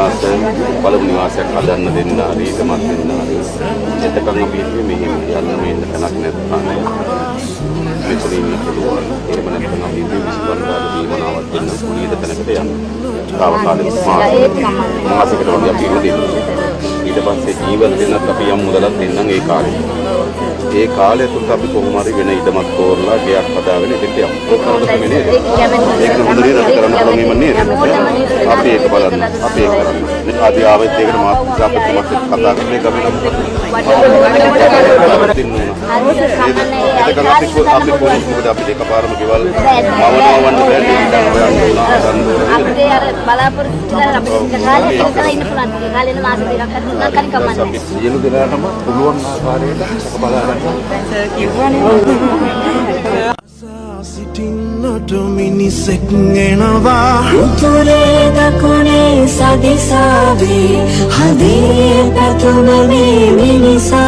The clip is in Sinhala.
නිවාස පළමු නිවාසයක් හදන්න දෙන්න ආදී තමත් දෙන්න ආදී එතකන් අපි හිතුවේ මෙහෙම යන්න මෙන්න තැනක් නැත්නම් මෙතන ඉන්න පුළුවන් එහෙම නැත්නම් අපි විශ්වාසවන්තව දීමනාවක් දෙන්න කුලියට තැනකට යන්න තාවකාලික මාසයකට වගේ අපි ඉන්න දෙන්න ඊට පස්සේ ජීවත් වෙනත් අපි යම් මුදලක් දෙන්නම් ඒ කාලේ ඒ කාලය තුල අපි කොහොම හරි වෙන ඉඩමක් තෝරලා ගෙයක් හදාගෙන ඉතින් යමු. ඒක තමයි නේද? ඒක හොඳ නේද අපි කරන්න පුළුවන් එහෙම නේද? අපි ඒක බලන්න. අපි ඒක කරන්න. ආදී ආවෙත් ඒකට මාත් අපිට කතා කරන්නේ ගමන මොකද? අපි පොලිස් මොකද අපි දෙකපාරම ගෙවල් මවවන්න බැහැ නේද? අපේ අර බලාපොරොත්තු කරලා අපිට කාලේ ඉඳලා ඉන්න පුළුවන්. කාලේන මාස දෙකක් හදුනා කලින් කමන්නේ. අපි සියලු දෙනාටම පුළුවන් ආකාරයට බලාගන්න. සිටින්නට මිනිසෙක් එනවා උතුරේ දකුණේ සදිසාවේ හදේ පැතුමනේ මිනිසා